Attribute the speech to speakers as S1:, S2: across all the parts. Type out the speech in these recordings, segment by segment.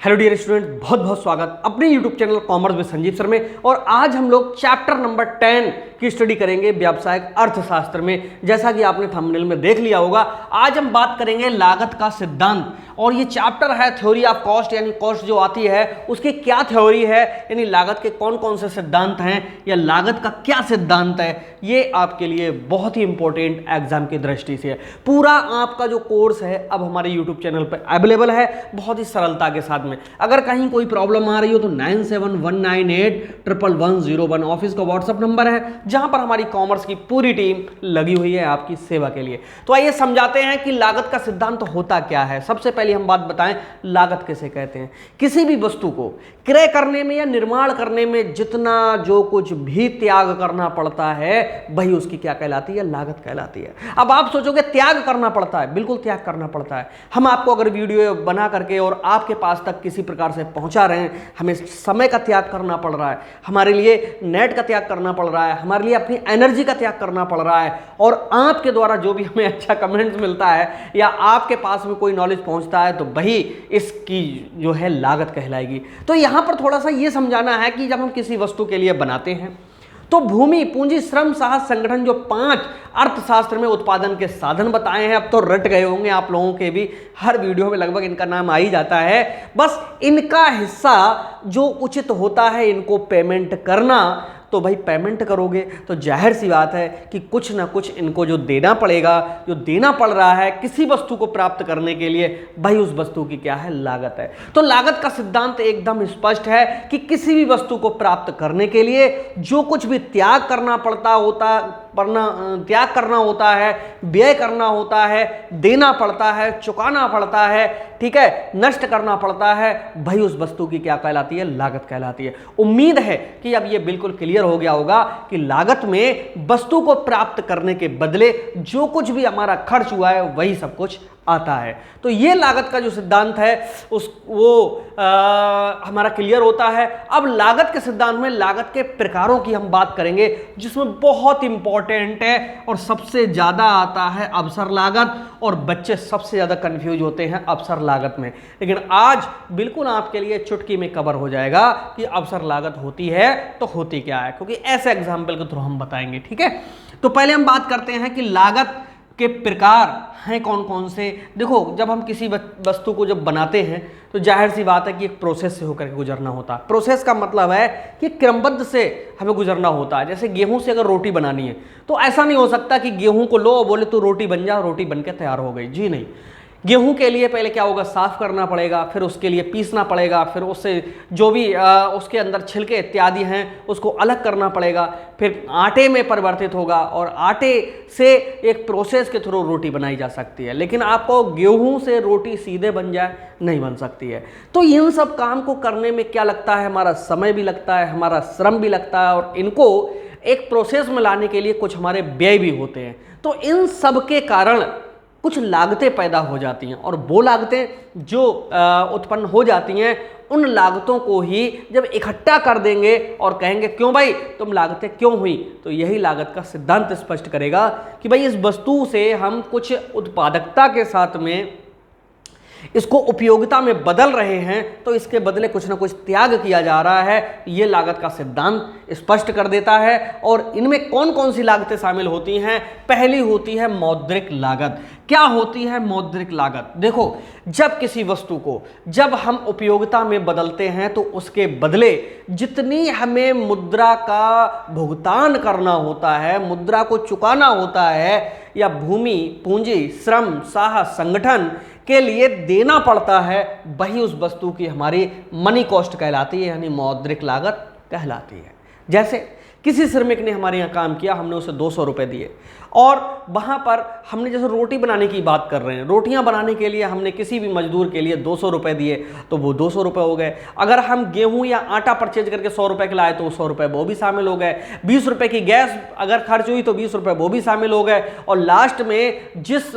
S1: Hello dear student, बहुत बहुत स्वागत अपने YouTube channel commerce with Sanjeev sir में। और आज हम लोग चैप्टर नंबर 10 की स्टडी करेंगे व्यावसायिक अर्थशास्त्र में। जैसा कि आपने थंबनेल में देख लिया होगा, आज हम बात करेंगे लागत का सिद्धांत। और ये चैप्टर है थ्योरी ऑफ कॉस्ट, यानी कॉस्ट जो आती है उसकी क्या थ्योरी है, यानी लागत के कौन कौन से सिद्धांत हैं या लागत का क्या सिद्धांत है। ये आपके लिए बहुत ही इंपॉर्टेंट एग्जाम की दृष्टि से है। पूरा आपका जो कोर्स है अब हमारे यूट्यूब चैनल पर अवेलेबल है बहुत ही सरलता के साथ में। अगर कहीं कोई प्रॉब्लम आ रही हो तो 9719811101 ऑफिस का व्हाट्सएप नंबर है, जहां पर हमारी कॉमर्स की पूरी टीम लगी हुई है आपकी सेवा के लिए। तो आइए समझाते हैं कि लागत का सिद्धांत होता क्या है। सबसे पहले हम बात बताएं, लागत किसे कहते हैं। किसी भी वस्तु को क्रय करने में या निर्माण करने में जितना जो कुछ भी त्याग करना पड़ता है वही उसकी क्या कहलाती है, लागत कहलाती है। अब आप सोचोगे त्याग करना पड़ता है, बिल्कुल त्याग करना पड़ता है। हम आपको अगर वीडियो बना करके और आपके पास तक किसी प्रकार से पहुंचा रहे हैं, हमें समय का त्याग करना पड़ रहा है, हमारे लिए नेट का त्याग करना पड़ रहा है, हमारे लिए अपनी एनर्जी का त्याग करना पड़ रहा है, और आपके द्वारा जो भी हमें अच्छा कमेंट्स मिलता है या आपके पास में कोई नॉलेज पहुंचता है तो वही इसकी जो है लागत कहलाएगी। तो यहां पर थोड़ा सा ये समझाना है कि जब हम किसी वस्तु के लिए बनाते हैं तो भूमि, पूंजी, श्रम, साहस, संगठन, जो 5 अर्थशास्त्र में उत्पादन के साधन बताए हैं, अब तो रट गए होंगे आप लोगों के भी, हर वीडियो में लगभग इनका नाम आ ही जाता है। बस इनका हिस्सा जो उचित होता है इनको पेमेंट करना, तो भाई पेमेंट करोगे तो जाहिर सी बात है कि कुछ ना कुछ इनको जो देना पड़ेगा, जो देना पड़ रहा है किसी वस्तु को प्राप्त करने के लिए, भाई उस वस्तु की क्या है, लागत है। तो लागत का सिद्धांत एकदम स्पष्ट है कि किसी भी वस्तु को प्राप्त करने के लिए जो कुछ भी त्याग करना होता है, व्यय करना होता है, देना पड़ता है, चुकाना पड़ता है, ठीक है, नष्ट करना पड़ता है, भाई उस वस्तु की क्या कहलाती है, लागत कहलाती है। उम्मीद है कि अब यह बिल्कुल क्लियर हो गया होगा कि लागत में वस्तु को प्राप्त करने के बदले जो कुछ भी हमारा खर्च हुआ है वही सब कुछ आता है। तो ये लागत का जो सिद्धांत है हमारा क्लियर होता है। अब लागत के सिद्धांत में लागत के प्रकारों की हम बात करेंगे, जिसमें बहुत इंपॉर्टेंट है और सबसे ज्यादा आता है अवसर लागत, और बच्चे सबसे ज्यादा कंफ्यूज होते हैं अवसर लागत में। लेकिन आज बिल्कुल आपके लिए चुटकी में कवर हो जाएगा कि अवसर लागत होती है तो होती क्या है, क्योंकि ऐसे एग्जाम्पल के थ्रू हम बताएंगे। ठीक है, तो पहले हम बात करते हैं कि लागत के प्रकार हैं कौन कौन से। देखो, जब हम किसी वस्तु को जब बनाते हैं तो जाहिर सी बात है कि एक प्रोसेस से होकर के गुजरना होता है। प्रोसेस का मतलब है कि क्रमबद्ध से हमें गुजरना होता है। जैसे गेहूं से अगर रोटी बनानी है तो ऐसा नहीं हो सकता कि गेहूं को लो और बोले तो रोटी बन जा, रोटी बन के तैयार हो गई, जी नहीं। गेहूं के लिए पहले क्या होगा, साफ करना पड़ेगा, फिर उसके लिए पीसना पड़ेगा, फिर उससे जो भी उसके अंदर छिलके इत्यादि हैं उसको अलग करना पड़ेगा, फिर आटे में परिवर्तित होगा और आटे से एक प्रोसेस के थ्रू रोटी बनाई जा सकती है। लेकिन आपको गेहूं से रोटी सीधे बन जाए, नहीं बन सकती है। तो इन सब काम को करने में क्या लगता है, हमारा समय भी लगता है, हमारा श्रम भी लगता है, और इनको एक प्रोसेस में लाने के लिए कुछ हमारे व्यय भी होते हैं। तो इन सब के कारण कुछ लागतें पैदा हो जाती हैं, और वो लागतें जो उत्पन्न हो जाती हैं उन लागतों को ही जब इकट्ठा कर देंगे और कहेंगे क्यों भाई तुम लागतें क्यों हुई, तो यही लागत का सिद्धांत स्पष्ट करेगा कि भाई इस वस्तु से हम कुछ उत्पादकता के साथ में इसको उपयोगिता में बदल रहे हैं, तो इसके बदले कुछ ना कुछ त्याग किया जा रहा है। ये लागत का सिद्धांत स्पष्ट कर देता है। और इनमें कौन कौन सी लागतें शामिल होती हैं। पहली होती है मौद्रिक लागत। क्या होती है मौद्रिक लागत? देखो, जब किसी वस्तु को जब हम उपयोगिता में बदलते हैं तो उसके बदले जितनी हमें मुद्रा का भुगतान करना होता है, मुद्रा को चुकाना होता है, या भूमि, पूंजी, श्रम, साहस, संगठन के लिए देना पड़ता है, वही उस वस्तु की हमारी मनी कॉस्ट कहलाती है, यानी मौद्रिक लागत कहलाती है। जैसे किसी श्रमिक ने हमारे यहाँ काम किया, हमने उसे 200 रुपये दिए, और वहाँ पर हमने जैसे रोटी बनाने की बात कर रहे हैं, रोटियाँ बनाने के लिए हमने किसी भी मजदूर के लिए 200 रुपये दिए तो वो 200 रुपये हो गए। अगर हम गेहूँ या आटा परचेज करके 100 रुपये के लाए तो 100 रुपये वो भी शामिल हो गए। 20 रुपये की गैस अगर खर्च हुई तो 20 रुपये वो भी शामिल हो गए। और लास्ट में जिस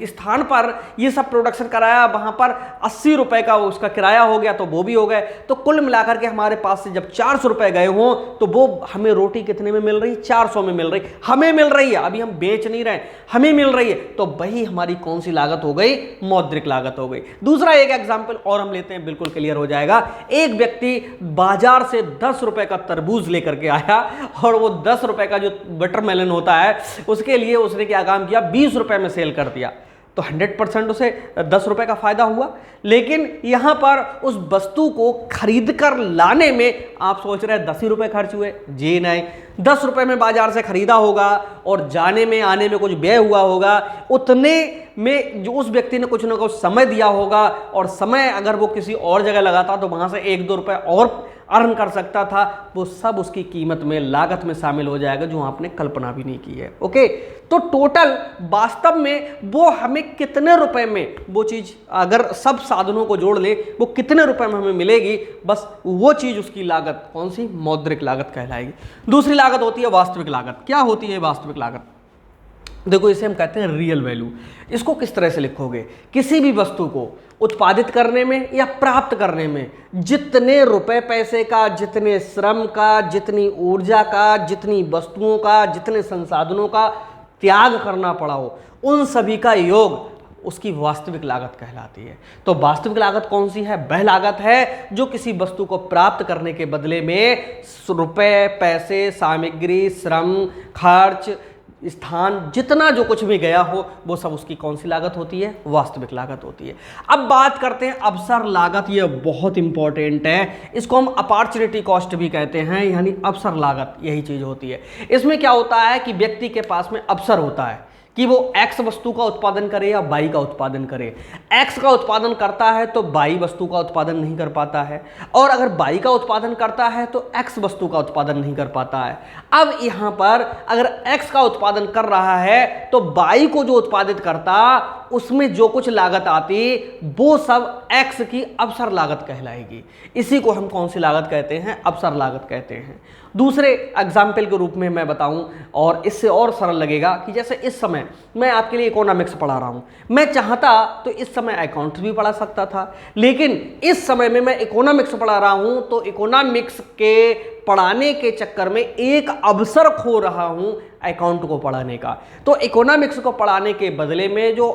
S1: स्थान पर ये सब प्रोडक्शन कराया वहाँ पर 80 रुपये का उसका किराया हो गया तो वो भी हो गए। तो कुल मिलाकर के हमारे पास से जब 400 रुपये गए हों तो वो हमें रोटी कितने में मिल रही, 400 में मिल रही, हमें मिल रही है, अभी हम बेच नहीं रहे, हमें मिल रही है, तो वही हमारी कौन सी लागत हो गई, मौद्रिक लागत हो गई। दूसरा एक एग्जाम्पल और हम लेते हैं, बिल्कुल क्लियर हो जाएगा। एक व्यक्ति बाजार से 10 रुपए का तरबूज लेकर के आया और वो 10 रुपए का जो वाटरमेलन होता है उसके लिए उसने क्या काम किया, 20 रुपए में सेल कर दिया, तो 100% उसे 10 रुपए का फायदा हुआ। लेकिन यहां पर उस वस्तु को खरीद कर लाने में आप सोच रहे हैं 10 ही रुपए खर्च हुए, जी नहीं, 10 रुपए में बाजार से खरीदा होगा और जाने में आने में कुछ व्यय हुआ होगा, उतने में जो उस व्यक्ति ने कुछ ना कुछ समय दिया होगा, और समय अगर वो किसी और जगह लगाता तो वहां से 1-2 रुपए और अर्न कर सकता था, वो सब उसकी कीमत में, लागत में शामिल हो जाएगा, जो आपने कल्पना भी नहीं की है। ओके, तो टोटल वास्तव में वो हमें कितने रुपए में वो चीज, अगर सब साधनों को जोड़ ले, वो कितने रुपए में हमें मिलेगी, बस वो चीज उसकी लागत कौन सी, मौद्रिक लागत कहलाएगी। दूसरी लागत होती है वास्तविक लागत। क्या होती है वास्तविक लागत? देखो, इसे हम कहते हैं रियल वैल्यू। इसको किस तरह से लिखोगे, किसी भी वस्तु को उत्पादित करने में या प्राप्त करने में जितने रुपए पैसे का, जितने श्रम का, जितनी ऊर्जा का, जितनी वस्तुओं का, जितने संसाधनों का त्याग करना पड़ा हो, उन सभी का योग उसकी वास्तविक लागत कहलाती है। तो वास्तविक लागत कौन सी है? वह लागत है जो किसी वस्तु को प्राप्त करने के बदले में रुपए, पैसे, सामग्री, श्रम, खर्च, स्थान, जितना जो कुछ भी गया हो, वो सब उसकी कौन सी लागत होती है? वास्तविक लागत होती है। अब बात करते हैं अवसर लागत। ये बहुत इंपॉर्टेंट है, इसको हम अपॉर्चुनिटी कॉस्ट भी कहते हैं, यानी अवसर लागत यही चीज होती है। इसमें क्या होता है कि व्यक्ति के पास में अवसर होता है कि वो एक्स वस्तु का उत्पादन करे या वाई का उत्पादन करे। एक्स का उत्पादन करता है तो वाई वस्तु का उत्पादन नहीं कर पाता है, और अगर वाई का उत्पादन करता है तो एक्स वस्तु का उत्पादन नहीं कर पाता है। अब यहाँ पर अगर एक्स का उत्पादन कर रहा है तो वाई को जो उत्पादित करता, उसमें जो कुछ लागत आती, वो सब एक्स की अवसर लागत कहलाएगी। इसी को हम कौन सी लागत कहते हैं? अवसर लागत कहते हैं। दूसरे एग्जाम्पल के रूप में मैं बताऊं, और इससे और सरल लगेगा, कि जैसे इस समय मैं आपके लिए इकोनॉमिक्स पढ़ा रहा हूं, मैं चाहता तो इस समय अकाउंट्स भी पढ़ा सकता था, लेकिन इस समय में मैं इकोनॉमिक्स पढ़ा रहा हूं, तो इकोनॉमिक्स के पढ़ाने के चक्कर में एक अवसर खो रहा हूं अकाउंट को पढ़ाने का। तो इकोनॉमिक्स को पढ़ाने के बदले में जो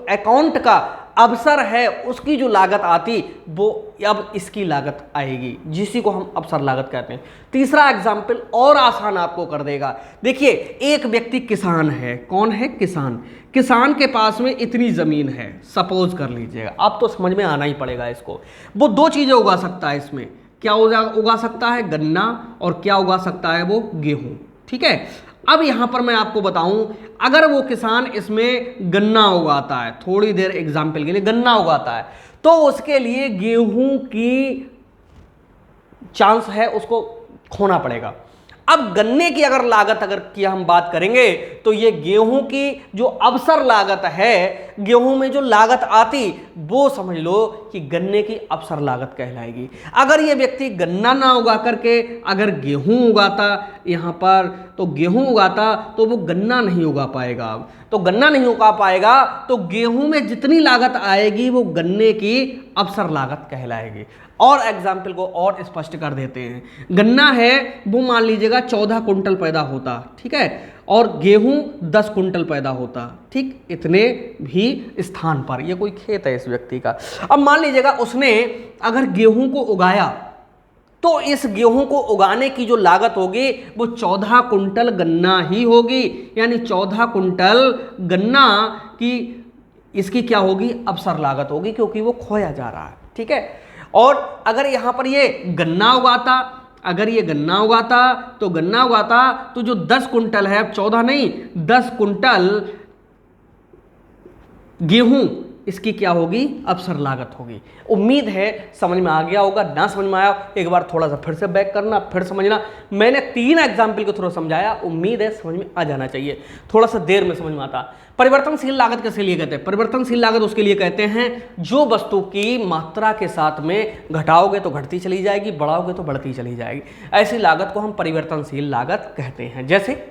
S1: अकाउंट का अवसर है, उसकी जो लागत आती, वो अब इसकी लागत आएगी, जिसी को हम अवसर लागत कहते हैं। तीसरा एग्जाम्पल और आसान आपको कर देगा। देखिए, एक व्यक्ति किसान है। कौन है? किसान। किसान के पास में इतनी जमीन है, सपोज कर लीजिएगा, आप तो समझ में आना ही पड़ेगा इसको। वो दो चीजें उगा सकता है इसमें। क्या उगा सकता है? गन्ना, और क्या उगा सकता है? वो गेहूं। ठीक है। अब यहां पर मैं आपको बताऊं, अगर वो किसान इसमें गन्ना उगाता है, थोड़ी देर एग्जाम्पल के लिए गन्ना उगाता है, तो उसके लिए गेहूं की चांस है उसको खोना पड़ेगा। अब गन्ने की अगर लागत की हम बात करेंगे, तो ये गेहूं की जो अवसर लागत है, गेहूं में जो लागत आती, वो समझ लो कि गन्ने की अवसर लागत कहलाएगी। अगर ये व्यक्ति गन्ना ना उगा करके अगर गेहूं उगाता यहाँ पर, तो गेहूं उगाता तो वो गन्ना नहीं उगा पाएगा। अब तो गन्ना नहीं उगा पाएगा, तो गेहूं में जितनी लागत आएगी वो गन्ने की अवसर लागत कहलाएगी। और एग्जाम्पल को और स्पष्ट कर देते हैं। गन्ना है, वो मान लीजिएगा 14 कुंटल पैदा होता, ठीक है, और गेहूं 10 कुंटल पैदा होता, ठीक, इतने भी स्थान पर। ये कोई खेत है इस व्यक्ति का। अब मान लीजिएगा उसने अगर गेहूं को उगाया, तो इस गेहूं को उगाने की जो लागत होगी वो 14 कुंटल गन्ना ही होगी, यानी 14 कुंटल गन्ना की इसकी क्या होगी? अवसर लागत होगी, क्योंकि वो खोया जा रहा है। ठीक है। और अगर यहां पर ये गन्ना उगाता, अगर ये गन्ना उगाता तो जो 10 कुंटल है, 14 नहीं, 10 कुंटल गेहूं, इसकी क्या होगी? अवसर लागत होगी। उम्मीद है समझ में आ गया होगा। ना समझ में आया, एक बार थोड़ा सा फिर से बैक करना, फिर समझना। मैंने 3 एग्जाम्पल को थोड़ा समझाया, उम्मीद है समझ में आ जाना चाहिए। थोड़ा सा देर में समझ में आता। परिवर्तनशील लागत किसके लिए कहते हैं? परिवर्तनशील लागत उसके लिए कहते हैं जो वस्तु की मात्रा के साथ में घटाओगे तो घटती चली जाएगी, बढ़ाओगे तो बढ़ती चली जाएगी। ऐसी लागत को हम परिवर्तनशील लागत कहते हैं। जैसे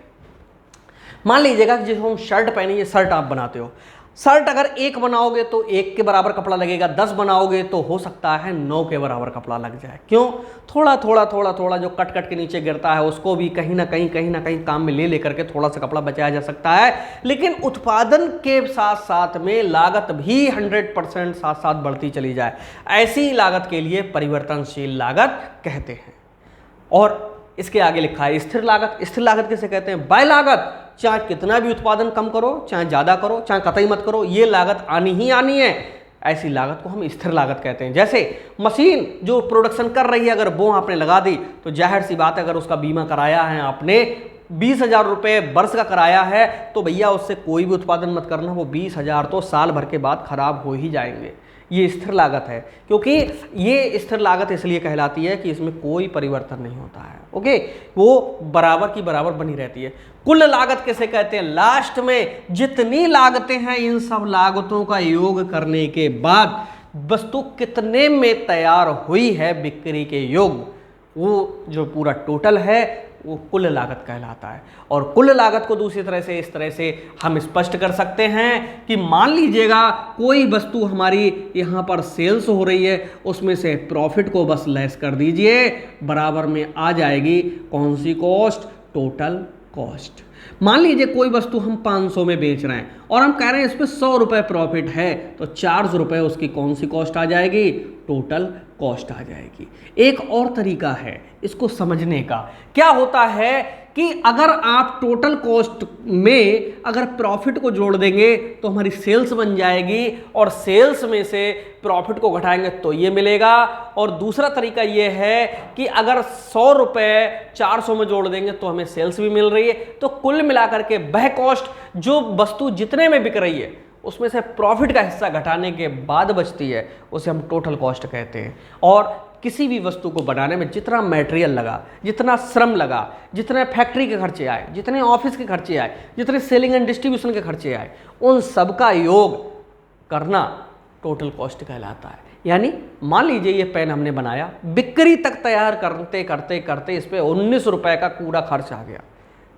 S1: मान लीजिएगा कि जिसको हम शर्ट पहनी, ये शर्ट आप बनाते हो, शर्ट अगर 1 बनाओगे तो 1 के बराबर कपड़ा लगेगा, 10 बनाओगे तो हो सकता है 9 के बराबर कपड़ा लग जाए। क्यों? थोड़ा थोड़ा थोड़ा थोड़ा जो कट कट के नीचे गिरता है उसको भी कहीं ना कहीं काम में ले लेकर के थोड़ा सा कपड़ा बचाया जा सकता है। लेकिन उत्पादन के साथ साथ में लागत भी 100% साथ साथ बढ़ती चली जाए, ऐसी लागत के लिए परिवर्तनशील लागत कहते हैं। और इसके आगे लिखा है स्थिर लागत। स्थिर लागत किसे कहते हैं? बाह्य लागत। चाहे कितना भी उत्पादन कम करो, चाहे ज्यादा करो, चाहे कतई मत करो, ये लागत आनी ही आनी है, ऐसी लागत को हम स्थिर लागत कहते हैं। जैसे मशीन जो प्रोडक्शन कर रही है, अगर वो आपने लगा दी तो जाहिर सी बात है, अगर उसका बीमा कराया है आपने 20,000 रुपये वर्ष का कराया है, तो भैया उससे कोई भी उत्पादन मत करना, वो 20,000 तो साल भर के बाद खराब हो ही जाएंगे। ये स्थिर लागत है, क्योंकि ये स्थिर लागत इसलिए कहलाती है कि इसमें कोई परिवर्तन नहीं होता है। ओके, वो बराबर की बराबर बनी रहती है। कुल लागत किसे कहते हैं? लास्ट में जितनी लागतें हैं, इन सब लागतों का योग करने के बाद वस्तु कितने में तैयार हुई है बिक्री के योग, वो जो पूरा टोटल है वो कुल लागत कहलाता है। और कुल लागत को दूसरी तरह से इस तरह से हम स्पष्ट कर सकते हैं कि मान लीजिएगा कोई वस्तु हमारी यहाँ पर सेल्स हो रही है, उसमें से प्रॉफिट को बस लेस कर दीजिए, बराबर में आ जाएगी कौन सी कॉस्ट? Total cost. मान लीजिए कोई वस्तु हम 500 में बेच रहे हैं और हम कह रहे हैं इसमें 100 रुपये प्रॉफिट है, तो 400 रुपये उसकी कौन सी कॉस्ट आ जाएगी? टोटल कॉस्ट आ जाएगी। एक और तरीका है इसको समझने का, क्या होता है कि अगर आप टोटल कॉस्ट में अगर प्रॉफिट को जोड़ देंगे तो हमारी सेल्स बन जाएगी, और सेल्स में से प्रॉफिट को घटाएंगे तो ये मिलेगा। और दूसरा तरीका ये है कि अगर 100 रुपये 400 में जोड़ देंगे तो हमें सेल्स भी मिल रही है, तो कुल मिलाकर के वह कॉस्ट जो वस्तु जितने में बिक रही है उसमें से प्रॉफिट का हिस्सा घटाने के बाद बचती है, उसे हम टोटल कॉस्ट कहते हैं। और किसी भी वस्तु को बनाने में जितना मटेरियल लगा, जितना श्रम लगा, जितने फैक्ट्री के खर्चे आए, जितने ऑफिस के खर्चे आए, जितने सेलिंग एंड डिस्ट्रीब्यूशन के खर्चे आए, उन सब का योग करना टोटल कॉस्ट कहलाता है। यानी मान लीजिए ये पेन हमने बनाया, बिक्री तक तैयार करते करते करते इस पर 19 रुपये का पूरा खर्च आ गया,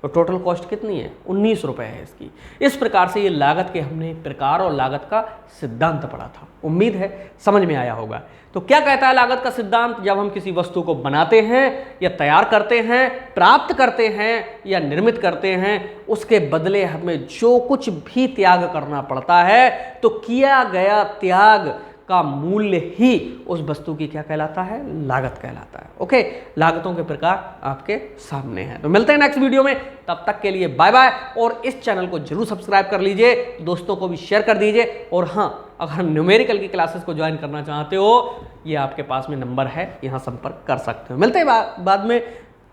S1: तो टोटल कॉस्ट कितनी है? 19 रुपये है इसकी। इस प्रकार से ये लागत के हमने प्रकार और लागत का सिद्धांत पढ़ा था। उम्मीद है समझ में आया होगा। तो क्या कहता है लागत का सिद्धांत? जब हम किसी वस्तु को बनाते हैं या तैयार करते हैं, प्राप्त करते हैं या निर्मित करते हैं, उसके बदले हमें जो कुछ भी त्याग करना पड़ता है, तो किया गया त्याग का मूल्य ही उस वस्तु की क्या कहलाता है? लागत कहलाता है। ओके, लागतों के प्रकार आपके सामने हैं। तो मिलते हैं नेक्स्ट वीडियो में, तब तक के लिए बाय बाय। और इस चैनल को जरूर सब्सक्राइब कर लीजिए, दोस्तों को भी शेयर कर दीजिए। और हाँ, अगर न्यूमेरिकल की क्लासेस को ज्वाइन करना चाहते हो, ये आपके पास में नंबर है, यहाँ संपर्क कर सकते हो। मिलते हैं बाद में।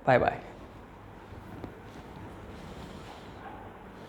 S1: Bye bye.